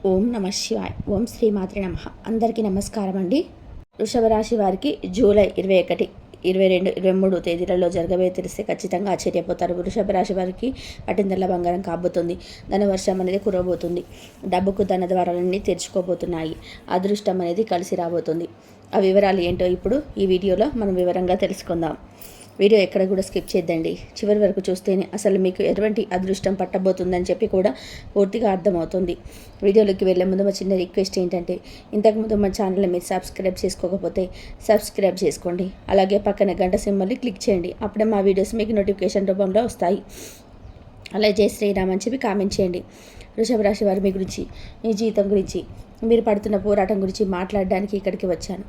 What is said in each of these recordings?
ఓం నమ శివాయ. ఓం శ్రీమాత్రే నమ. అందరికీ నమస్కారం అండి. వృషభ రాశి వారికి జూలై 21, 22, 23 తేదీలలో జరగబోయే తెలిస్తే ఖచ్చితంగా ఆశ్చర్యపోతారు. వృషభ రాశి వారికి పట్టిందల్లా బంగారం కాబోతుంది. ధనవర్షం అనేది కురవబోతుంది. డబ్బుకు ధన ద్వారాలన్నీ తెరుచుకోబోతున్నాయి. అదృష్టం అనేది కలిసి రాబోతుంది. ఆ వివరాలు ఏంటో ఇప్పుడు ఈ వీడియోలో మనం వివరంగా తెలుసుకుందాం. వీడియో ఎక్కడ కూడా స్కిప్ చేద్దండి. చివరి వరకు చూస్తేనే అసలు మీకు ఎటువంటి అదృష్టం పట్టబోతుందని చెప్పి కూడా పూర్తిగా అర్థమవుతుంది. వీడియోలోకి వెళ్ళే ముందు మా చిన్న రిక్వెస్ట్ ఏంటంటే, ఇంతకుముందు మా ఛానల్ని మీరు సబ్స్క్రైబ్ చేసుకోకపోతే సబ్స్క్రైబ్ చేసుకోండి. అలాగే పక్కన గంట సింబల్ని క్లిక్ చేయండి. అప్పుడే మా వీడియోస్ మీకు నోటిఫికేషన్ రూపంలో వస్తాయి. అలాగే జై శ్రీరామ్ అని చెప్పి కామెంట్ చేయండి. వృషభ రాశి వారి మీ గురించి, మీ జీవితం గురించి, మీరు పడుతున్న పోరాటం గురించి మాట్లాడడానికి ఇక్కడికి వచ్చాను.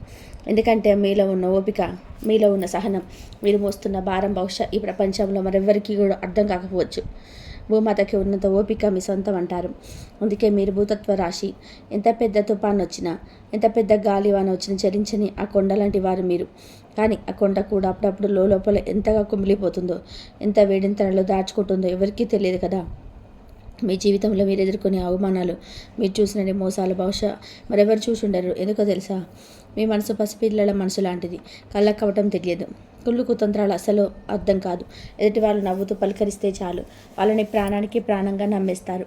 ఎందుకంటే మీలో ఉన్న ఓపిక, మీలో ఉన్న సహనం, మీరు మోస్తున్న భారం బహుశా ఈ ప్రపంచంలో మరెవ్వరికీ కూడా అర్థం కాకపోవచ్చు. భూమాతకి ఉన్నంత ఓపిక మీ సొంతం అంటారు. అందుకే మీరు భూతత్వ రాశి. ఎంత పెద్ద తుఫాను వచ్చినా, ఎంత పెద్ద గాలివాన వచ్చినా చరించని ఆ కొండ లాంటి వారు మీరు. కానీ ఆ కొండ కూడా అప్పుడప్పుడు లోపల ఎంతగా కుమిలిపోతుందో, ఎంత వేడింతనలో దాచుకుంటుందో ఎవరికీ తెలియదు కదా. మీ జీవితంలో మీరు ఎదుర్కొనే అవమానాలు, మీరు చూసిన మోసాలు బహుశా మరెవరు చూసుండరు. ఎందుకో తెలుసా? మీ మనసు పసిపిల్లల మనసు లాంటిది. కళ్ళకు కవటం తెలియదు. కుళ్ళు కుతంత్రాలు అసలు అర్థం కాదు. ఎదుటి వాళ్ళు నవ్వుతూ పలకరిస్తే చాలు వాళ్ళని ప్రాణానికి ప్రాణంగా నమ్మేస్తారు.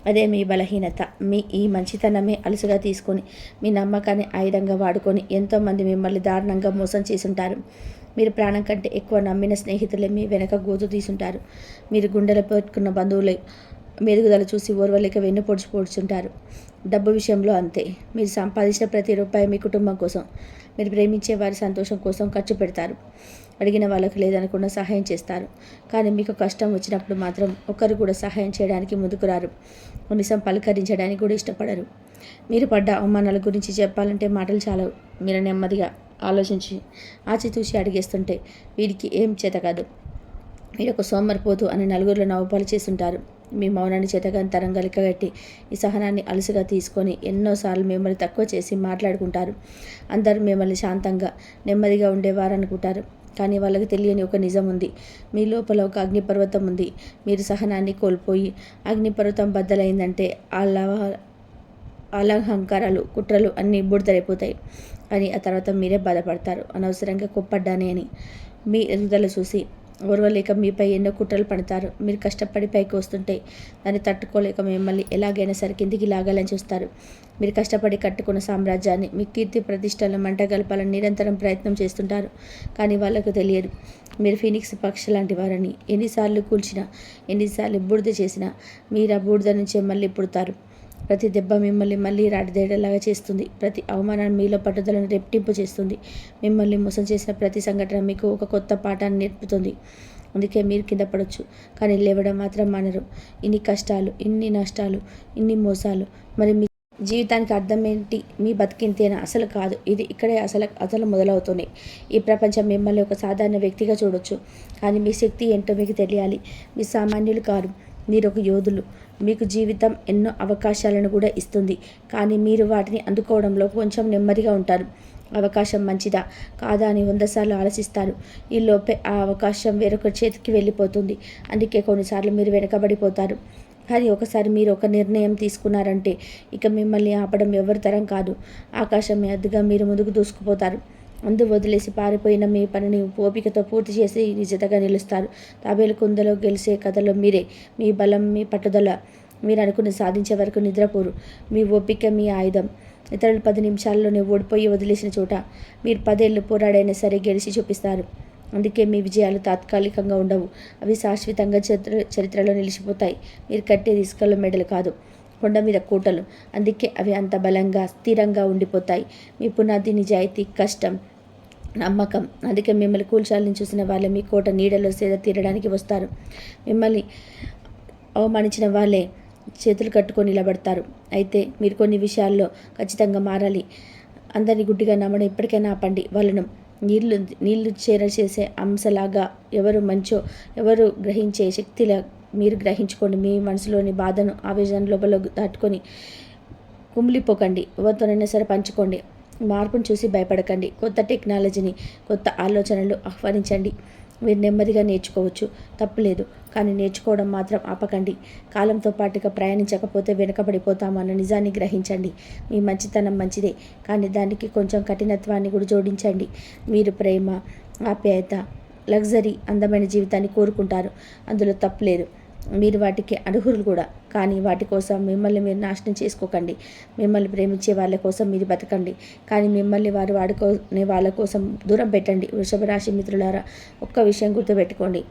అదే మీ బలహీనత. మీ ఈ మంచితనమే అలుసుగా తీసుకొని, మీ నమ్మకాన్ని ఆయుధంగా వాడుకొని ఎంతోమంది మిమ్మల్ని దారుణంగా మోసం చేసుంటారు. మీరు ప్రాణం కంటే ఎక్కువ నమ్మిన స్నేహితులే మీ వెనక గోతు తీసుంటారు. మీరు గుండెలు పెట్టుకున్న బంధువులే మెరుగుదల చూసి ఓర్వలేక వెన్ను పొడుచుంటారు. డబ్బు విషయంలో అంతే. మీరు సంపాదించిన ప్రతి రూపాయి మీ కుటుంబం కోసం, మీరు ప్రేమించే వారి సంతోషం కోసం ఖర్చు పెడతారు. అడిగిన వాళ్ళకు లేదనకుండా సహాయం చేస్తారు. కానీ మీకు కష్టం వచ్చినప్పుడు మాత్రం ఒక్కరు కూడా సహాయం చేయడానికి ముందుకు రారు. కనీసం పలకరించడానికి కూడా ఇష్టపడరు. మీరు పడ్డ అవమానాల గురించి చెప్పాలంటే మాటలు చాలవు. మీరు నెమ్మదిగా ఆలోచించి ఆచితూచి అడిగేస్తుంటే వీడికి ఏం చేత కాదు, మీరు ఒక సోమరిపోతు అని నలుగురిలో నవ్వుపాలు చేస్తుంటారు. మీ మౌనాన్ని చేతగంతరంగా లెక్కగట్టి ఈ సహనాన్ని అలసుగా తీసుకొని ఎన్నోసార్లు మిమ్మల్ని తక్కువ చేసి మాట్లాడుకుంటారు. అందరూ మిమ్మల్ని శాంతంగా నెమ్మదిగా ఉండేవారనుకుంటారు. కానీ వాళ్ళకి తెలియని ఒక నిజం ఉంది. మీ లోపల ఒక అగ్నిపర్వతం ఉంది. మీరు సహనాన్ని కోల్పోయి అగ్నిపర్వతం బద్దలైందంటే అహంకారాలు, కుట్రలు అన్నీ బూడిదరైపోతాయి. కానీ ఆ తర్వాత మీరే బాధపడతారు, అనవసరంగా కోప్పడ్డానే అని. మీ ఎదుగుదల చూసి ఓర్వలేక మీపై ఎన్నో కుట్రలు పడతారు. మీరు కష్టపడి పైకి వస్తుంటే దాన్ని తట్టుకోలేక మిమ్మల్ని ఎలాగైనా సరే కిందికి లాగాలని చూస్తారు. మీరు కష్టపడి కట్టుకున్న సామ్రాజ్యాన్ని, మీ కీర్తి ప్రతిష్టలను మంటగలపాలని నిరంతరం ప్రయత్నం చేస్తుంటారు. కానీ వాళ్ళకు తెలియదు మీరు ఫీనిక్స్ పక్షి లాంటి వారని. ఎన్నిసార్లు కూల్చినా, ఎన్నిసార్లు బూడిద చేసినా మీరు ఆ బూడిద నుంచే మళ్ళీ పుడతారు. ప్రతి దెబ్బ మిమ్మల్ని మళ్ళీ రాటిదేడలాగా చేస్తుంది. ప్రతి అవమానం మీలో పట్టుదలను రెట్టింపు చేస్తుంది. మిమ్మల్ని మోసం చేసిన ప్రతి సంఘటన మీకు ఒక కొత్త పాఠాన్ని నేర్పుతుంది. అందుకే మీరు కింద పడవచ్చు, కానీ లేవడం మాత్రం మానరు. ఇన్ని కష్టాలు, ఇన్ని నష్టాలు, ఇన్ని మోసాలు, మరి మీ జీవితానికి అర్థం ఏంటి? మీ బతికింతేనా? అసలు కాదు. ఇది ఇక్కడే అసలు మొదలవుతుంది. ఈ ప్రపంచం మిమ్మల్ని ఒక సాధారణ వ్యక్తిగా చూడొచ్చు, కానీ మీ శక్తి ఏంటో మీకు తెలియాలి. మీ సామాన్యులు కారు, మీరు ఒక యోధులు. మీకు జీవితం ఎన్నో అవకాశాలను కూడా ఇస్తుంది, కానీ మీరు వాటిని అందుకోవడంలో కొంచెం నెమ్మదిగా ఉంటారు. అవకాశం మంచిదా కాదా అని 100 సార్లు ఆలోచిస్తారు. ఈ లోపే ఆ అవకాశం వేరొక చేతికి వెళ్ళిపోతుంది. అందుకే కొన్నిసార్లు మీరు వెనకబడిపోతారు. కానీ ఒకసారి మీరు ఒక నిర్ణయం తీసుకున్నారంటే ఇక మిమ్మల్ని ఆపడం ఎవరి తరం కాదు. ఆకాశమే అద్దుగా మీరు ముందుకు దూసుకుపోతారు. అందు వదిలేసి పారిపోయిన మీ పనిని ఓపికతో పూర్తి చేసి నిజతగా నిలుస్తారు. తాబేలు కుందలో గెలిచే కథలో మీరే. మీ బలం, మీ పట్టుదల, మీరు అనుకుని సాధించే వరకు నిద్రపోరు. మీ ఓపిక మీ ఆయుధం. ఇతరులు 10 నిమిషాల్లోనే ఓడిపోయి వదిలేసిన చోట మీరు 10 ఏళ్ళు పోరాడైనా సరే గెలిచి చూపిస్తారు. అందుకే మీ విజయాలు తాత్కాలికంగా ఉండవు, అవి శాశ్వతంగా చరిత్రలో నిలిచిపోతాయి. మీరు కట్టేది ఇసుకలో మెడలు కాదు, కొండ మీద కోటలు. అందుకే అవి అంత బలంగా, స్థిరంగా ఉండిపోతాయి. మీ పునాది నిజాయితీ, కష్టం, నమ్మకం. అందుకే మిమ్మల్ని కూల్చాలని చూసిన వాళ్ళే మీ కోట నీడలో సేద తీరడానికి వస్తారు. మిమ్మల్ని అవమానించిన వాళ్ళే చేతులు కట్టుకొని నిలబడతారు. అయితే మీరు కొన్ని విషయాల్లో ఖచ్చితంగా మారాలి. అందరినీ గుడ్డిగా నమ్మడం ఇప్పటికైనా ఆపండి. వాళ్ళను నీళ్లు చేసే అంశలాగా ఎవరు మంచో ఎవరు గ్రహించే శక్తిలా మీరు గ్రహించుకోండి. మీ మనసులోని బాధను, ఆవేదన లోపల దాటుకొని కుమిలిపోకండి. ఎవరితోనైనా సరే పంచుకోండి. మార్పును చూసి భయపడకండి. కొత్త టెక్నాలజీని, కొత్త ఆలోచనలు ఆహ్వానించండి. మీరు నెమ్మదిగా నేర్చుకోవచ్చు, తప్పులేదు. కానీ నేర్చుకోవడం మాత్రం ఆపకండి. కాలంతో పాటుగా ప్రయాణించకపోతే వెనుకబడిపోతామన్న నిజాన్ని గ్రహించండి. మీ మంచితనం మంచిదే, కానీ దానికి కొంచెం కఠినత్వాన్ని కూడా జోడించండి. మీరు ప్రేమ, ఆప్యాయత, లగ్జరీ, అందమైన జీవితాన్ని కోరుకుంటారు. అందులో తప్పులేదు. మీరు వాటికి అర్హులు కూడా. కానీ వాటి కోసం మిమ్మల్ని మీరు నాశనం చేసుకోకండి. మిమ్మల్ని ప్రేమించే వాళ్ళ కోసం మీరు బతకండి, కానీ మిమ్మల్ని వారు వాడుకునే వాళ్ళ కోసం దూరం పెట్టండి. వృషభ రాశి మిత్రులారా, ఒక్క విషయం గుర్తుపెట్టుకోండి.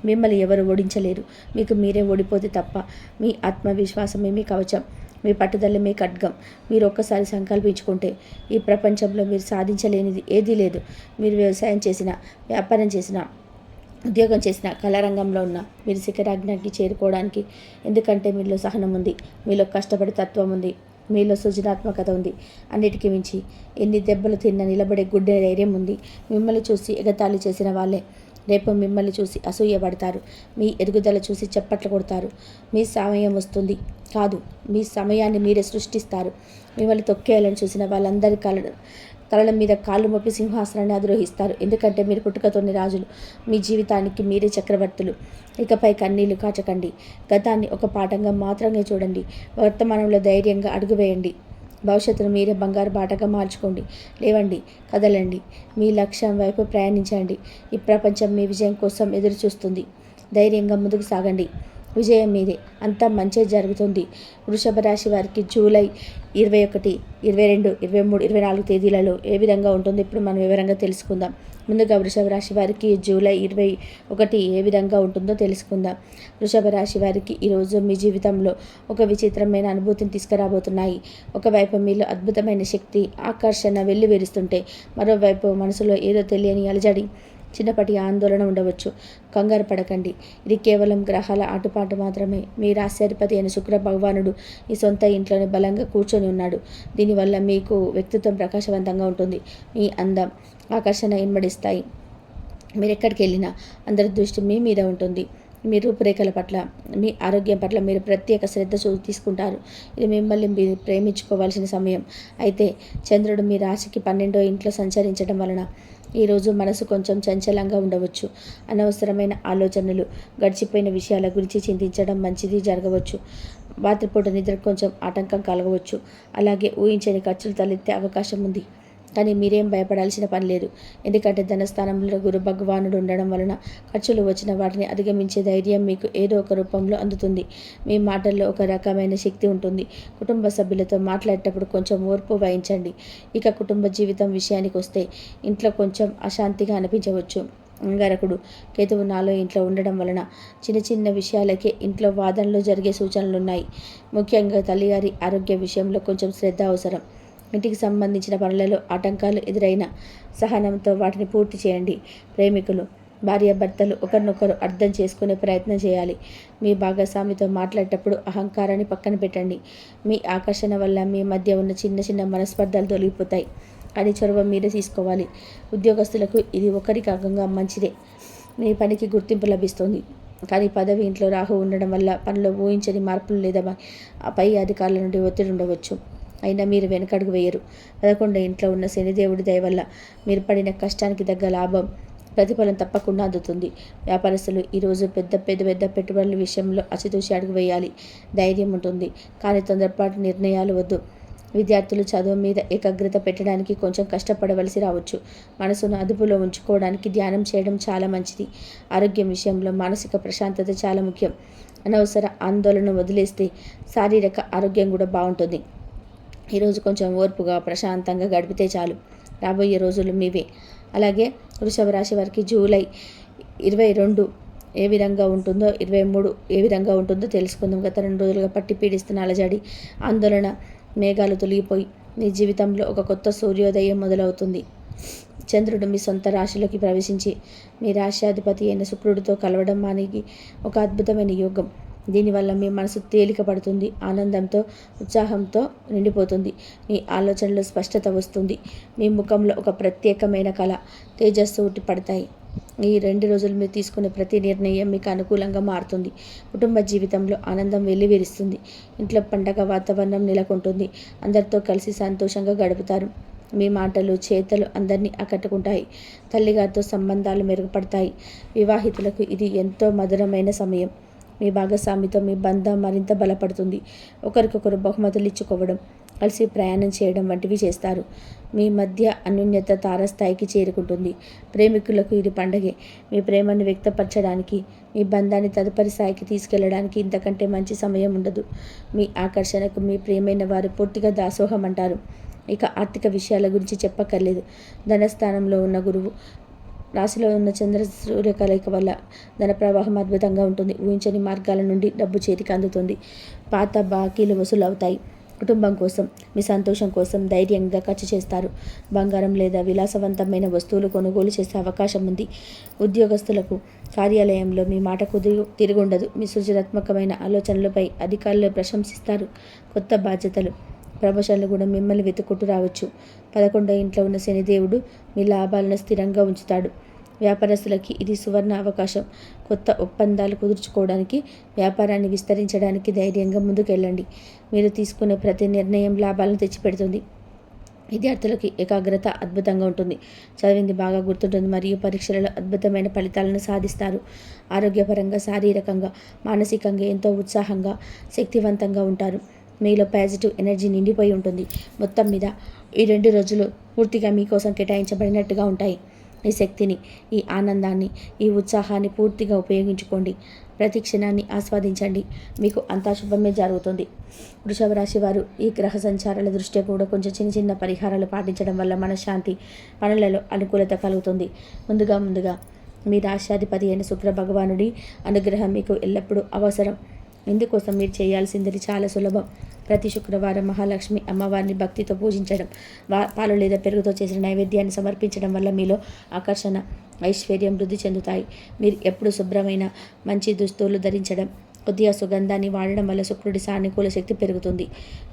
మిమ్మల్ని ఎవరు ఓడించలేరు. మీకు మీరే ఓడిపోతే తప్ప. మీ ఆత్మవిశ్వాసమే మీ కవచం, మీ పట్టుదల మీ ఖడ్గం. మీరు ఒక్కసారి సంకల్పించుకుంటే ఈ ప్రపంచంలో మీరు సాధించలేనిది ఏదీ లేదు. మీరు వ్యవసాయం చేసినా, వ్యాపారం చేసినా, ఉద్యోగం చేసిన, కళారంగంలో ఉన్న మీరు శిఖరాగ్నికి చేరుకోవడానికి. ఎందుకంటే మీలో సహనం ఉంది, మీలో కష్టపడే తత్వం ఉంది, మీలో సృజనాత్మకత ఉంది. అన్నిటికీ మించి ఎన్ని దెబ్బలు తిన్నా నిలబడే గుడ్డే ధైర్యం ఉంది. మిమ్మల్ని చూసి ఎగతాళి చేసిన వాళ్ళే రేపు మిమ్మల్ని చూసి అసూయపడతారు. మీ ఎదుగుదల చూసి చప్పట్లు కొడతారు. మీ సమయం వస్తుంది కాదు, మీ సమయాన్ని మీరే సృష్టిస్తారు. మిమ్మల్ని తొక్కేయాలని చూసిన వాళ్ళందరి తలల మీద కాళ్ళు మోపి సింహాసనాన్ని అధిరోహిస్తారు. ఎందుకంటే మీరు పుట్టుకతోని రాజులు, మీ జీవితానికి మీరే చక్రవర్తులు. ఇకపై కన్నీళ్లు కాచకండి. గతాన్ని ఒక పాఠంగా మాత్రమే చూడండి. వర్తమానంలో ధైర్యంగా అడుగువేయండి. భవిష్యత్తును మీరే బంగారు బాటగా మార్చుకోండి. లేవండి, కదలండి, మీ లక్ష్యం వైపు ప్రయాణించండి. ఈ ప్రపంచం మీ విజయం కోసం ఎదురు చూస్తుంది. ధైర్యంగా ముందుకు సాగండి. విజయం మీదే. అంతా మంచి జరుగుతుంది. వృషభ రాశి వారికి జూలై 21, 22, 23, 24 తేదీలలో ఏ విధంగా ఉంటుందో ఇప్పుడు మనం వివరంగా తెలుసుకుందాం. ముందుగా వృషభ రాశి వారికి జూలై 21 ఏ విధంగా ఉంటుందో తెలుసుకుందాం. వృషభ రాశి వారికి ఈరోజు మీ జీవితంలో ఒక విచిత్రమైన అనుభూతిని తీసుకురాబోతున్నాయి. ఒకవైపు మీలో అద్భుతమైన శక్తి, ఆకర్షణ వెల్లివిరుస్తుంటే, మరోవైపు మనసులో ఏదో తెలియని అలజడి, చిన్నపాటి ఆందోళన ఉండవచ్చు. కంగారు పడకండి. ఇది కేవలం గ్రహాల ఆటుపాటు మాత్రమే. మీ రాశ్యాధిపతి అయిన శుక్ర భగవానుడు ఈ సొంత ఇంట్లోనే బలంగా కూర్చొని ఉన్నాడు. దీనివల్ల మీకు వ్యక్తిత్వం ప్రకాశవంతంగా ఉంటుంది. మీ అందం, ఆకర్షణ ఇన్మడిస్తాయి. మీరు ఎక్కడికి వెళ్ళినా అందరి దృష్టి మీ మీద ఉంటుంది. మీ రూపురేఖల పట్ల, మీ ఆరోగ్యం పట్ల మీరు ప్రత్యేక శ్రద్ధ తీసుకుంటారు. ఇది మిమ్మల్ని మీరు ప్రేమించుకోవాల్సిన సమయం. అయితే చంద్రుడు మీ రాశికి 12వ ఇంట్లో సంచరించడం వలన ఈరోజు మనసు కొంచెం చంచలంగా ఉండవచ్చు. అనవసరమైన ఆలోచనలు, గడిచిపోయిన విషయాల గురించి చింతించడం మంచిది జరగవచ్చు. రాత్రిపూట నిద్ర కొంచెం ఆటంకం కలగవచ్చు. అలాగే ఊహించని ఖర్చులు తలెత్తే అవకాశం ఉంది. కానీ మీరేం భయపడాల్సిన పని లేదు. ఎందుకంటే ధనస్థానంలో గురు భగవానుడు ఉండడం వలన ఖర్చులు వచ్చిన వాటిని అధిగమించే ధైర్యం మీకు ఏదో ఒక రూపంలో అందుతుంది. మీ మాటల్లో ఒక రకమైన శక్తి ఉంటుంది. కుటుంబ సభ్యులతో మాట్లాడేటప్పుడు కొంచెం ఓర్పు వహించండి. ఇక కుటుంబ జీవితం విషయానికి వస్తే ఇంట్లో కొంచెం అశాంతిగా అనిపించవచ్చు. అంగారకుడు, కేతువు నాలో ఇంట్లో ఉండడం వలన చిన్న చిన్న విషయాలకే ఇంట్లో వాదనలు జరిగే సూచనలున్నాయి. ముఖ్యంగా తల్లిగారి ఆరోగ్య విషయంలో కొంచెం శ్రద్ధ అవసరం. ఇంటికి సంబంధించిన పనులలో ఆటంకాలు ఎదురైన సహనంతో వాటిని పూర్తి చేయండి. ప్రేమికులు, భార్యాభర్తలు ఒకరినొకరు అర్థం చేసుకునే ప్రయత్నం చేయాలి. మీ భాగస్వామితో మాట్లాడేటప్పుడు అహంకారాన్ని పక్కన పెట్టండి. మీ ఆకర్షణ వల్ల మీ మధ్య ఉన్న చిన్న చిన్న మనస్పర్ధలు తొలగిపోతాయి. కానీ చొరవ మీరే తీసుకోవాలి. ఉద్యోగస్తులకు ఇది ఒకరి కాకంగా మంచిదే. మీ పనికి గుర్తింపు లభిస్తుంది. కానీ పదవి ఇంట్లో రాహు ఉండడం వల్ల పనిలో ఊహించని మార్పులు లేదా పై అధికారుల నుండి ఒత్తిడి ఉండవచ్చు. అయినా మీరు వెనకడుగు వేయరు. 11 ఇంట్లో ఉన్న శనిదేవుడి దయ వల్ల మీరు పడిన కష్టానికి తగ్గ లాభం, ప్రతిఫలం తప్పకుండా అందుతుంది. వ్యాపారస్తులు ఈరోజు పెద్ద పెట్టుబడుల విషయంలో అచితూచి అడుగు వేయాలి. ధైర్యం ఉంటుంది, కానీ తొందరపాటు నిర్ణయాలు వద్దు. విద్యార్థులు చదువు మీద ఏకాగ్రత పెట్టడానికి కొంచెం కష్టపడవలసి రావచ్చు. మనసును అదుపులో ఉంచుకోవడానికి ధ్యానం చేయడం చాలా మంచిది. ఆరోగ్యం విషయంలో మానసిక ప్రశాంతత చాలా ముఖ్యం. అనవసర ఆందోళన వదిలేస్తే శారీరక ఆరోగ్యం కూడా బాగుంటుంది. ఈరోజు కొంచెం ఓర్పుగా, ప్రశాంతంగా గడిపితే చాలు. రాబోయే రోజులు మీవే. అలాగే వృషభ రాశి వారికి జూలై 22 ఏ విధంగా ఉంటుందో, 23 ఏ విధంగా ఉంటుందో తెలుసుకుందాం. గత 2 రోజులుగా పట్టి పీడిస్తున్న అలజడి, ఆందోళన మేఘాలు తొలగిపోయి మీ జీవితంలో ఒక కొత్త సూర్యోదయం మొదలవుతుంది. చంద్రుడు మీ సొంత రాశిలోకి ప్రవేశించి మీ రాశ్యాధిపతి అయిన శుక్రుడితో కలవడం మానికి ఒక అద్భుతమైన యోగం. దీనివల్ల మీ మనసు తేలిక పడుతుంది, ఆనందంతో, ఉత్సాహంతో నిండిపోతుంది. మీ ఆలోచనలో స్పష్టత వస్తుంది. మీ ముఖంలో ఒక ప్రత్యేకమైన కళ, తేజస్సు ఉట్టి పడతాయి. ఈ 2 రోజులు మీరు తీసుకునే ప్రతి నిర్ణయం మీకు అనుకూలంగా మారుతుంది. కుటుంబ జీవితంలో ఆనందం వెల్లివిరుస్తుంది. ఇంట్లో పండగ వాతావరణం నెలకొంటుంది. అందరితో కలిసి సంతోషంగా గడుపుతారు. మీ మాటలు చేతలు అందరినీ ఆకట్టుకుంటాయి. తల్లిగారితో సంబంధాలు మెరుగుపడతాయి. వివాహితులకు ఇది ఎంతో మధురమైన సమయం. మీ భాగస్వామితో మీ బంధం మరింత బలపడుతుంది. ఒకరికొకరు బహుమతులు ఇచ్చుకోవడం, కలిసి ప్రయాణం చేయడం వంటివి చేస్తారు. మీ మధ్య అన్యోన్యత తారస్థాయికి చేరుకుంటుంది. ప్రేమికులకు ఇది పండగే. మీ ప్రేమను వ్యక్తపరచడానికి, మీ బంధాన్ని తదుపరి స్థాయికి తీసుకెళ్లడానికి ఇంతకంటే మంచి సమయం ఉండదు. మీ ఆకర్షణకు మీ ప్రియమైన వారు పూర్తిగా దాసోహం అంటారు. ఇక ఆర్థిక విషయాల గురించి చెప్పక్కర్లేదు. ధనస్థానంలో ఉన్న గురువు, రాశిలో ఉన్న చంద్ర సూర్య కలయిక వల్ల ధన ప్రవాహం అద్భుతంగా ఉంటుంది. ఊహించని మార్గాల నుండి డబ్బు చేతికి అందుతుంది. పాత బాకీలు వసూలు అవుతాయి. కుటుంబం కోసం, మీ సంతోషం కోసం ధైర్యంగా ఖర్చు చేస్తారు. బంగారం లేదా విలాసవంతమైన వస్తువులు కొనుగోలు చేసే అవకాశం ఉంది. ఉద్యోగస్తులకు కార్యాలయంలో మీ మాటకు తిరుగుండదు. మీ సృజనాత్మకమైన ఆలోచనలపై అధికారులు ప్రశంసిస్తారు. కొత్త బాధ్యతలు, ప్రమోషన్లు కూడా మిమ్మల్ని వెతుక్కుంటూ రావచ్చు. 11వ ఇంట్లో ఉన్న శనిదేవుడు మీ లాభాలను స్థిరంగా ఉంచుతాడు. వ్యాపారస్తులకి ఇది సువర్ణ అవకాశం. కొత్త ఒప్పందాలు కుదుర్చుకోవడానికి, వ్యాపారాన్ని విస్తరించడానికి ధైర్యంగా ముందుకెళ్ళండి. మీరు తీసుకునే ప్రతి నిర్ణయం లాభాలను తెచ్చిపెడుతుంది. విద్యార్థులకి ఏకాగ్రత అద్భుతంగా ఉంటుంది. చదివింది బాగా గుర్తుంటుంది మరియు పరీక్షలలో అద్భుతమైన ఫలితాలను సాధిస్తారు. ఆరోగ్యపరంగా, శారీరకంగా, మానసికంగా ఎంతో ఉత్సాహంగా, శక్తివంతంగా ఉంటారు. మీలో పాజిటివ్ ఎనర్జీ నిండిపోయి ఉంటుంది. మొత్తం మీద ఈ 2 రోజులు పూర్తిగా మీకోసం కేటాయించబడినట్టుగా ఉంటాయి. ఈ శక్తిని, ఈ ఆనందాన్ని, ఈ ఉత్సాహాన్ని పూర్తిగా ఉపయోగించుకోండి. ప్రతి క్షణాన్ని ఆస్వాదించండి. మీకు అంతా శుభమే జరుగుతుంది. వృషభ రాశి వారు ఈ గ్రహ సంచారాల దృష్ట్యా కూడా కొంచెం చిన్న చిన్న పరిహారాలు పాటించడం వల్ల మనశ్శాంతి, పనులలో అనుకూలత కలుగుతుంది. ముందుగా మీ రాశ్యాధిపతి అయిన శుక్ర భగవానుడి అనుగ్రహం మీకు ఎల్లప్పుడూ అవసరం. ఇందుకోసం మీరు చేయాల్సింది చాలా సులభం. ప్రతి శుక్రవారం మహాలక్ష్మి అమ్మవారిని భక్తితో పూజించడం, పాలు లేదా పెరుగుతో చేసిన నైవేద్యాన్ని సమర్పించడం వల్ల మీలో ఆకర్షణ, ఐశ్వర్యం వృద్ధి చెందుతాయి. మీరు ఎప్పుడు శుభ్రమైన మంచి దుస్తులు ధరించడం, కొద్దిగా సుగంధాన్ని వాడడం వల్ల శుక్రుడి సానుకూల శక్తి పెరుగుతుంది.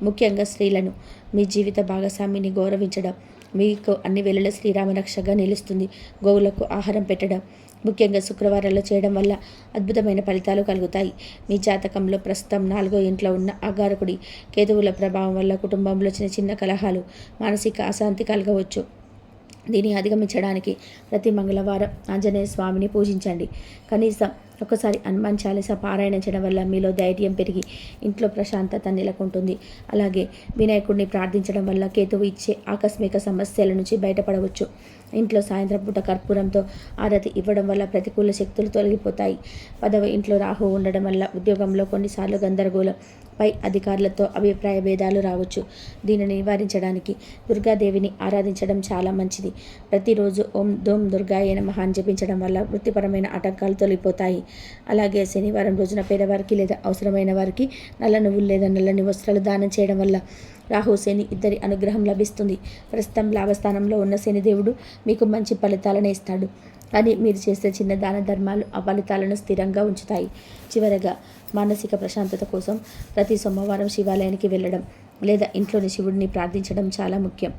ముఖ్యంగా స్త్రీలను, మీ జీవిత భాగస్వామిని గౌరవించడం మీకు అన్ని వేళల శ్రీరామ రక్షగా నిలుస్తుంది. గోవులకు ఆహారం పెట్టడం ముఖ్యంగా శుక్రవారాల్లో చేయడం వల్ల అద్భుతమైన ఫలితాలు కలుగుతాయి. మీ జాతకంలో ప్రస్తుతం 4వ ఇంట్లో ఉన్న అగారకుడి కేతువుల ప్రభావం వల్ల కుటుంబంలో చిన్న చిన్న కలహాలు, మానసిక అశాంతి కలగవచ్చు. దీన్ని అధిగమించడానికి ప్రతి మంగళవారం ఆంజనేయ స్వామిని పూజించండి. కనీసం ఒకసారి హనుమాన్ చాలీసా పారాయణం చేయడం వల్ల మీలో ధైర్యం పెరిగి ఇంట్లో ప్రశాంతత నెలకొంటుంది. అలాగే వినాయకుడిని ప్రార్థించడం వల్ల కేతువు ఇచ్చే ఆకస్మిక సమస్యల నుంచి బయటపడవచ్చు. ఇంట్లో సాయంత్రం పూట కర్పూరంతో ఆరతి ఇవ్వడం వల్ల ప్రతికూల శక్తులు తొలగిపోతాయి. 10వ ఇంట్లో రాహు ఉండడం వల్ల ఉద్యోగంలో కొన్నిసార్లు గందరగోళం, పై అధికారులతో అభిప్రాయ భేదాలు రావచ్చు. దీనిని నివారించడానికి దుర్గాదేవిని ఆరాధించడం చాలా మంచిది. ప్రతిరోజు ఓం దోం దుర్గాయ నమః అని జపించడం వల్ల వృత్తిపరమైన ఆటంకాలు తొలగిపోతాయి. అలాగే శనివారం రోజున పేదవారికి లేదా అవసరమైన వారికి నల్ల నువ్వులు లేదా నల్లని వస్త్రాలు దానం చేయడం వల్ల రాహు శని ఇద్దరి అనుగ్రహం లభిస్తుంది. ప్రస్తుతం లాభస్థానంలో ఉన్న శనిదేవుడు మీకు మంచి ఫలితాలను ఇస్తాడు. కానీ మీరు చేసే చిన్న దాన ధర్మాలు ఆ ఫలితాలను స్థిరంగా ఉంచుతాయి. చివరగా మానసిక ప్రశాంతత కోసం ప్రతి సోమవారం శివాలయానికి వెళ్ళడం లేదా ఇంట్లోని శివుడిని ప్రార్థించడం చాలా ముఖ్యం.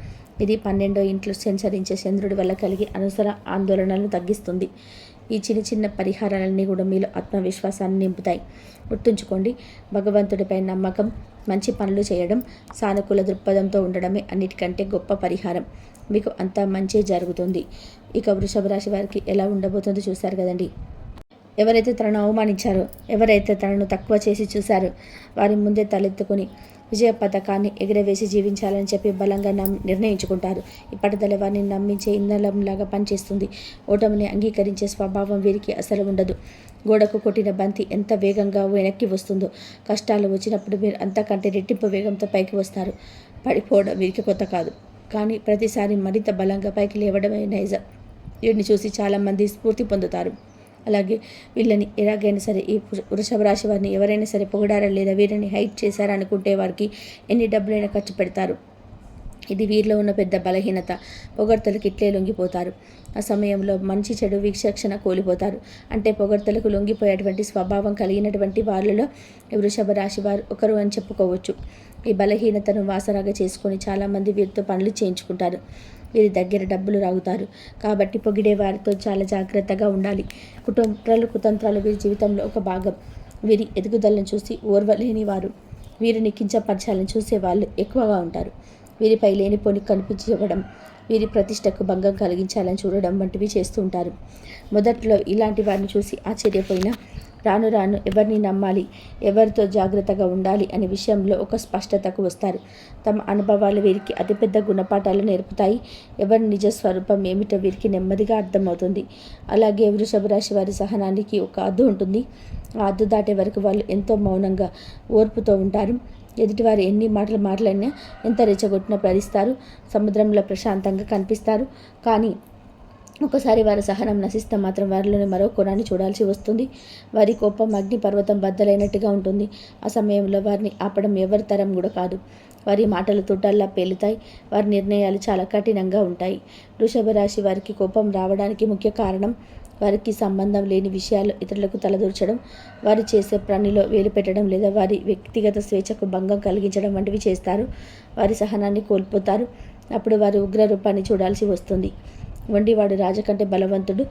ఇది 12వ ఇంట్లో సంచరించే చంద్రుడి వల్ల కలిగే అనవసర ఆందోళనలను తగ్గిస్తుంది. ఈ చిన్న చిన్న పరిహారాలన్నీ కూడా మీలో ఆత్మవిశ్వాసాన్ని నింపుతాయి. గుర్తుంచుకోండి, భగవంతుడిపై నమ్మకం, మంచి పనులు చేయడం, సానుకూల దృక్పథంతో ఉండడమే అన్నిటికంటే గొప్ప పరిహారం. మీకు అంతా మంచి జరుగుతుంది. ఇక వృషభ రాశి వారికి ఎలా ఉండబోతుందో చూశారు కదండి. ఎవరైతే తనను అవమానించారో, ఎవరైతే తనను తక్కువ చేసి చూశారో వారి ముందే తలెత్తుకొని విజయ పథకాన్ని ఎగరవేసి జీవించాలని చెప్పి బలంగా నిర్ణయించుకుంటారు. ఈ పట్టుదల వారిని నమ్మించే ఇంధనంలాగా పనిచేస్తుంది. ఓటమిని అంగీకరించే స్వభావం వీరికి అసలు ఉండదు. గోడకు కొట్టిన బంతి ఎంత వేగంగా వెనక్కి వస్తుందో, కష్టాలు వచ్చినప్పుడు మీరు అంతకంటే రెట్టింపు వేగంతో పైకి వస్తారు. పడిపోవడం వీరికి కొత్త కాదు, కానీ ప్రతిసారి మరింత బలంగా పైకి లేవడమే నైజం. వీటిని చూసి చాలామంది స్ఫూర్తి పొందుతారు. అలాగే వీళ్ళని ఎలాగైనా సరే, ఈ వృషభ రాశి వారిని ఎవరైనా సరే పొగడారా లేదా వీరిని హైట్ చేశారనుకుంటే వారికి ఎన్ని డబ్బులైనా ఖర్చు పెడతారు. ఇది వీరిలో ఉన్న పెద్ద బలహీనత. పొగడ్తలకు ఇట్లే లొంగిపోతారు. ఆ సమయంలో మంచి చెడు విచక్షణ కోల్పోతారు. అంటే పొగడ్తలకు లొంగిపోయేటువంటి స్వభావం కలిగినటువంటి వాళ్ళలో వృషభ రాశి వారు ఒకరు అని చెప్పుకోవచ్చు. ఈ బలహీనతను వాసరాగా చేసుకొని చాలామంది వీరితో పనులు చేయించుకుంటారు. వీరి దగ్గర డబ్బులు రాగుతారు. కాబట్టి పొగిడే వారితో చాలా జాగ్రత్తగా ఉండాలి. కుతంత్రాలు వీరి జీవితంలో ఒక భాగం. వీరి ఎదుగుదలను చూసి ఓర్వలేని వారు, వీరిని కించపరచాలని చూసే వాళ్ళు ఎక్కువగా ఉంటారు. వీరిపై లేనిపోని కనిపించడం, వీరి ప్రతిష్టకు భంగం కలిగించాలని చూడడం వంటివి చేస్తూ ఉంటారు. మొదట్లో ఇలాంటి వారిని చూసి ఆశ్చర్యపోయినా రాను రాను ఎవరిని నమ్మాలి, ఎవరితో జాగ్రత్తగా ఉండాలి అనే విషయంలో ఒక స్పష్టతకు వస్తారు. తమ అనుభవాలు వీరికి అతిపెద్ద గుణపాఠాలు నేర్పుతాయి. ఎవరి నిజ స్వరూపం ఏమిటో వీరికి నెమ్మదిగా అర్థమవుతుంది. అలాగే వృషభ రాశి వారి సహనానికి ఒక హద్దు ఉంటుంది. ఆ హద్దు దాటే వరకు వాళ్ళు ఎంతో మౌనంగా ఓర్పుతో ఉంటారు. ఎదుటివారు ఎన్ని మాటలు మాట్లాడినా, ఎంత రెచ్చగొట్టినా భరిస్తారు. సముద్రంలో ప్రశాంతంగా కనిపిస్తారు. కానీ ఒకసారి వారి సహనం నశిస్తే మాత్రం వారిలోని మరో కోణాన్ని చూడాల్సి వస్తుంది. వారి కోపం అగ్ని పర్వతం బద్దలైనట్టుగా ఉంటుంది. ఆ సమయంలో వారిని ఆపడం ఎవరి తరం కూడా కాదు. వారి మాటలు తుటాల్లా పేలుతాయి. వారి నిర్ణయాలు చాలా కఠినంగా ఉంటాయి. వృషభ రాశి వారికి కోపం రావడానికి ముఖ్య కారణం వారికి సంబంధం లేని విషయాలు ఇతరులకు తలదూర్చడం, వారు చేసే పనిలో వేలు పెట్టడం లేదా వారి వ్యక్తిగత స్వేచ్ఛకు భంగం కలిగించడం వంటివి చేస్తారు. వారి సహనాన్ని కోల్పోతారు. అప్పుడు వారి ఉగ్ర రూపాన్ని చూడాల్సి వస్తుంది. వండివాడు రాజు కంటే బలవంతుడు,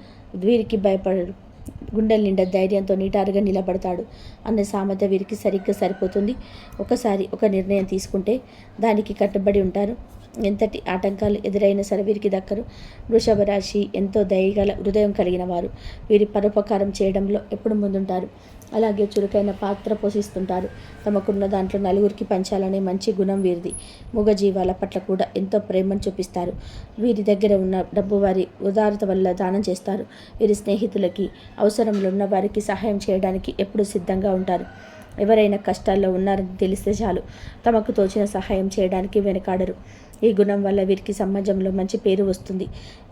వీరికి భయపడడు, గుండెల నిండా ధైర్యంతో నిటారుగా నిలబడతాడు అనే సామెత వీరికి సరిగ్గా సరిపోతుంది. ఒకసారి ఒక నిర్ణయం తీసుకుంటే దానికి కట్టుబడి ఉంటారు. ఎంతటి ఆటంకాలు ఎదురైనా సరే వీరికి దక్కరు. వృషభ రాశి ఎంతో దయగల హృదయం కలిగిన వారు. వీరి పరోపకారం చేయడంలో ఎప్పుడు ముందుంటారు. అలాగే చురుకైన పాత్ర పోషిస్తుంటారు. తమకున్న దాంట్లో నలుగురికి పంచాలనే మంచి గుణం వీరిది. మూగజీవాల పట్ల కూడా ఎంతో ప్రేమను చూపిస్తారు. వీరి దగ్గర ఉన్న డబ్బు వారి ఉదారత వల్ల దానం చేస్తారు. వీరి స్నేహితులకి, అవసరంలో ఉన్న వారికి సహాయం చేయడానికి ఎప్పుడూ సిద్ధంగా ఉంటారు. ఎవరైనా కష్టాల్లో ఉన్నారని తెలిస్తే చాలు తమకు తోచిన సహాయం చేయడానికి వెనకాడరు. ఈ గుణం వల్ల వీరికి సమాజంలో మంచి పేరు వస్తుంది.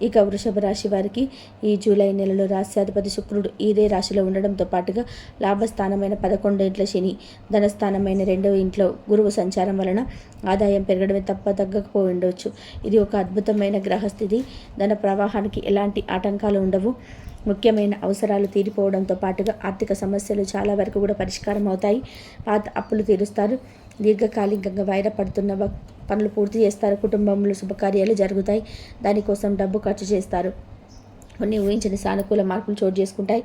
ఇక వృషభ రాశి వారికి ఈ జూలై నెలలో రాశ్యాధిపతి శుక్రుడు ఇదే రాశిలో ఉండడంతో పాటుగా లాభస్థానమైన 11 ఇంట్ల శని, ధనస్థానమైన 2వ ఇంట్లో గురువు సంచారం వలన ఆదాయం పెరగడమే తప్ప తగ్గకపోయి ఉండవచ్చు. ఇది ఒక అద్భుతమైన గ్రహస్థితి. ధన ప్రవాహానికి ఎలాంటి ఆటంకాలు ఉండవు. ముఖ్యమైన అవసరాలు తీరిపోవడంతో పాటుగా ఆర్థిక సమస్యలు చాలా వరకు కూడా పరిష్కారం అవుతాయి. పాత అప్పులు తీరుస్తారు. దీర్ఘకాలికంగా వాయిదా పడుతున్న పనులు పూర్తి చేస్తారు. కుటుంబంలో శుభకార్యాలు జరుగుతాయి. దానికోసం డబ్బు ఖర్చు చేస్తారు. కొన్ని ఊహించని సానుకూల మార్పులు చోటు చేసుకుంటాయి.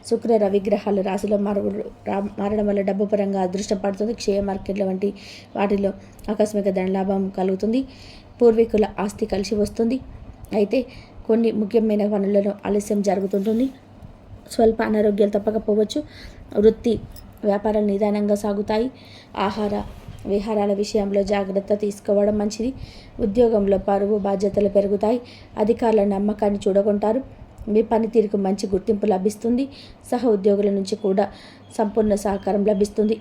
శుక్ర రవి గ్రహాలు రాశిలో మారడం వల్ల డబ్బు పరంగా అదృష్టం పడుతుంది. క్షేయ మార్కెట్ల వంటి వాటిలో ఆకస్మిక ధనలాభం కలుగుతుంది. పూర్వీకుల ఆస్తి కలిసి వస్తుంది. అయితే కొన్ని ముఖ్యమైన పనులలో ఆలస్యం జరుగుతుంటుంది. స్వల్ప అనారోగ్యాలు తప్పకపోవచ్చు. వృత్తి వ్యాపారాలు నిదానంగా సాగుతాయి. ఆహార విహారాల విషయంలో జాగ్రత్త తీసుకోవడం మంచిది. ఉద్యోగంలో పరువు బాధ్యతలు పెరుగుతాయి. అధికారుల నమ్మకాన్ని చూడగొంటారు. మీ పనితీరుకు మంచి గుర్తింపు లభిస్తుంది. సహ ఉద్యోగుల నుంచి కూడా సంపూర్ణ సహకారం లభిస్తుంది.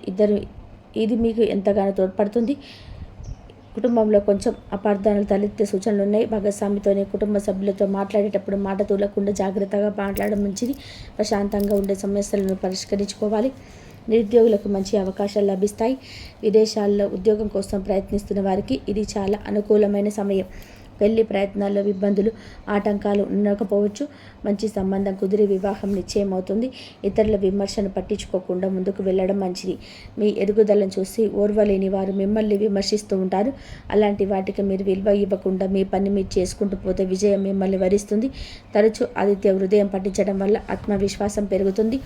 ఇది మీకు ఎంతగానో తోడ్పడుతుంది. కుటుంబంలో కొంచెం అపార్థాలు తలెత్తే సూచనలు ఉన్నాయి. భాగస్వామితోనే కుటుంబ సభ్యులతో మాట్లాడేటప్పుడు మాట తూలకుండా జాగ్రత్తగా మాట్లాడడం మంచిది. ప్రశాంతంగా ఉండే సమస్యలను పరిష్కరించుకోవాలి. నిరుద్యోగులకు మంచి అవకాశాలు లభిస్తాయి. విదేశాల్లో ఉద్యోగం కోసం ప్రయత్నిస్తున్న వారికి ఇది చాలా అనుకూలమైన సమయం. పెళ్లి ప్రయత్నాల్లో ఇబ్బందులు, ఆటంకాలు ఉండకపోవచ్చు. మంచి సంబంధం కుదిరి వివాహం నిశ్చయమవుతుంది. ఇతరుల విమర్శను పట్టించుకోకుండా ముందుకు వెళ్ళడం మంచిది. మీ ఎదుగుదలను చూసి ఓర్వలేని వారు మిమ్మల్ని విమర్శిస్తూ ఉంటారు. అలాంటి వాటికి మీరు విలువ ఇవ్వకుండా మీ పని మీరు చేసుకుంటూ పోతే విజయం మిమ్మల్ని వరిస్తుంది. తరచూ ఆదిత్య హృదయం పట్టించడం వల్ల ఆత్మవిశ్వాసం పెరుగుతుంది.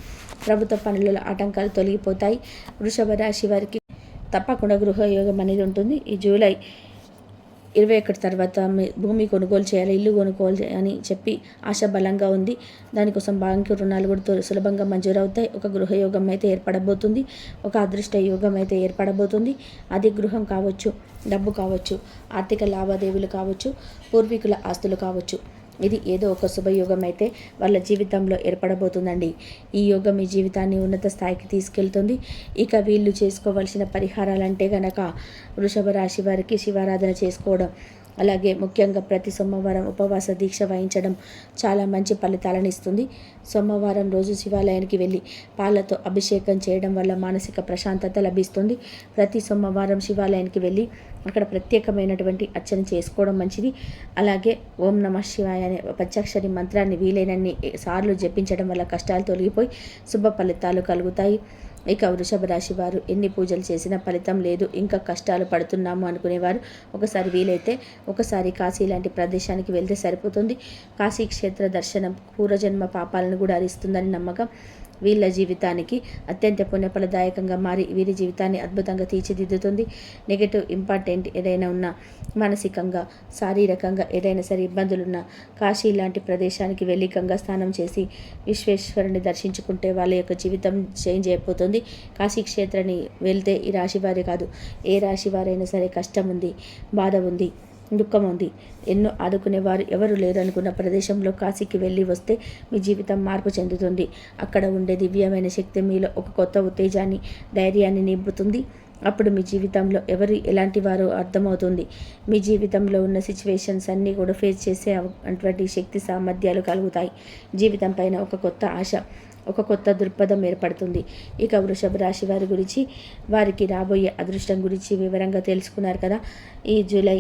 ప్రభుత్వ పనులలో ఆటంకాలు తొలగిపోతాయి. వృషభ రాశి వారికి తప్పకుండా గృహయోగం అనేది ఉంటుంది. ఈ జూలై 21 తర్వాత భూమి కొనుగోలు చేయాలి, ఇల్లు కొనుగోలు అని చెప్పి ఆశ బలంగా ఉంది. దానికోసం బ్యాంకు రుణాలు కూడా సులభంగా మంజూరవుతాయి. ఒక గృహయోగం అయితే ఏర్పడబోతుంది. ఒక అదృష్ట యోగం అయితే ఏర్పడబోతుంది. అది గృహం కావచ్చు, డబ్బు కావచ్చు, ఆర్థిక లావాదేవీలు కావచ్చు, పూర్వీకుల ఆస్తులు కావచ్చు. ఇది ఏదో ఒక శుభయోగం అయితే వాళ్ళ జీవితంలో ఏర్పడబోతుందండి. ఈ యోగం మీ జీవితాన్ని ఉన్నత స్థాయికి తీసుకెళ్తుంది. ఇక వీళ్ళు చేసుకోవాల్సిన పరిహారాలంటే గనక వృషభ రాశి వారికి శివారాధన చేసుకోవడం, అలాగే ముఖ్యంగా ప్రతి సోమవారం ఉపవాస దీక్ష వహించడం చాలా మంచి ఫలితాలను ఇస్తుంది. సోమవారం రోజు శివాలయానికి వెళ్ళి పాలతో అభిషేకం చేయడం వల్ల మానసిక ప్రశాంతత లభిస్తుంది. ప్రతి సోమవారం శివాలయానికి వెళ్ళి అక్కడ ప్రత్యేకమైనటువంటి అర్చన చేసుకోవడం మంచిది. అలాగే ఓం నమః శివాయ అనే పంచాక్షరి మంత్రాన్ని వీలైనన్ని సార్లు జపించడం వల్ల కష్టాలు తొలగిపోయి శుభ ఫలితాలు కలుగుతాయి. ఇక వృషభ రాశి వారు ఎన్ని పూజలు చేసినా ఫలితం లేదు, ఇంకా కష్టాలు పడుతున్నాము అనుకునేవారు ఒకసారి వీలైతే ఒకసారి కాశీ లాంటి ప్రదేశానికి వెళ్తే సరిపోతుంది. కాశీ క్షేత్ర దర్శనం పూర్వజన్మ పాపాలను కూడా హరిస్తుందని నమ్మకం. వీళ్ళ జీవితానికి అత్యంత పుణ్యఫలదాయకంగా మారి వీరి జీవితాన్ని అద్భుతంగా తీర్చిదిద్దుతుంది. నెగటివ్ ఇంపార్టెంట్ ఏదైనా ఉన్నా, మానసికంగా శారీరకంగా ఏదైనా సరే ఇబ్బందులున్నా కాశీ లాంటి ప్రదేశానికి వెళ్ళి గంగా స్నానం చేసి విశ్వేశ్వరుని దర్శించుకుంటే వాళ్ళ యొక్క జీవితం చేంజ్ అయిపోతుంది. కాశీ క్షేత్రాన్ని వెళ్తే ఈ రాశి వారే కాదు, ఏ రాశి వారైనా సరే కష్టం ఉంది, బాధ ఉంది, దుఃఖం ఉంది, ఎన్నో ఆదుకునేవారు ఎవరు లేరనుకున్న ప్రదేశంలో కాశీకి వెళ్ళి వస్తే మీ జీవితం మార్పు చెందుతుంది. అక్కడ ఉండే దివ్యమైన శక్తి మీలో ఒక కొత్త ఉత్తేజాన్ని, ధైర్యాన్ని నింపుతుంది. అప్పుడు మీ జీవితంలో ఎవరు ఎలాంటి వారో అర్థమవుతుంది. మీ జీవితంలో ఉన్న సిచ్యువేషన్స్ అన్నీ కూడా ఫేస్ చేసే అటువంటి శక్తి సామర్థ్యాలు కలుగుతాయి. జీవితం పైన ఒక కొత్త ఆశ, ఒక కొత్త దృక్పథం ఏర్పడుతుంది. ఇక వృషభ రాశి వారి గురించి, వారికి రాబోయే అదృష్టం గురించి వివరంగా తెలుసుకున్నారు కదా. ఈ జూలై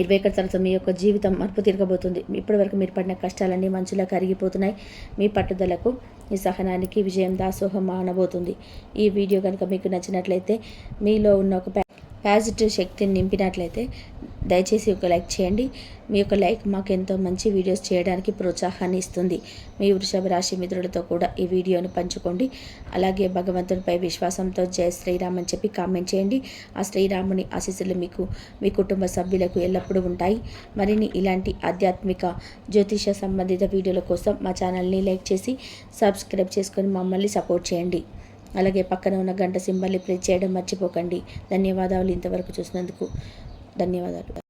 21 తర్వాత మీ యొక్క జీవితం మలుపు తిరగబోతుంది. ఇప్పటివరకు మీరు పడిన కష్టాలన్నీ మంచులా కరిగిపోతున్నాయి. మీ పట్టుదలకు, మీ సహనానికి విజయం దాసోహం అనబోతుంది. ఈ వీడియో కనుక మీకు నచ్చినట్లయితే, మీలో ఉన్న ఒక పాజిటివ్ శక్తిని నింపినట్లయితే దయచేసి ఒక లైక్ చేయండి. మీ యొక్క లైక్ మాకు ఎంతో మంచి వీడియోస్ చేయడానికి ప్రోత్సాహాన్ని ఇస్తుంది. మీ వృషభ రాశి మిత్రులతో కూడా ఈ వీడియోను పంచుకోండి. అలాగే భగవంతునిపై విశ్వాసంతో జై శ్రీరామ్ అని చెప్పి కామెంట్ చేయండి. ఆ శ్రీరాముని ఆశీస్సులు మీకు, మీ కుటుంబ సభ్యులకు ఎల్లప్పుడూ ఉంటాయి. మరిన్ని ఇలాంటి ఆధ్యాత్మిక జ్యోతిష సంబంధిత వీడియోల కోసం మా ఛానల్ని లైక్ చేసి సబ్స్క్రైబ్ చేసుకొని మమ్మల్ని సపోర్ట్ చేయండి. అలాగే పక్కన ఉన్న గంట సింబల్ని ప్రెస్ చేయడం మర్చిపోకండి. ధన్యవాదాలు. ఇంతవరకు చూసినందుకు ధన్యవాదాలు.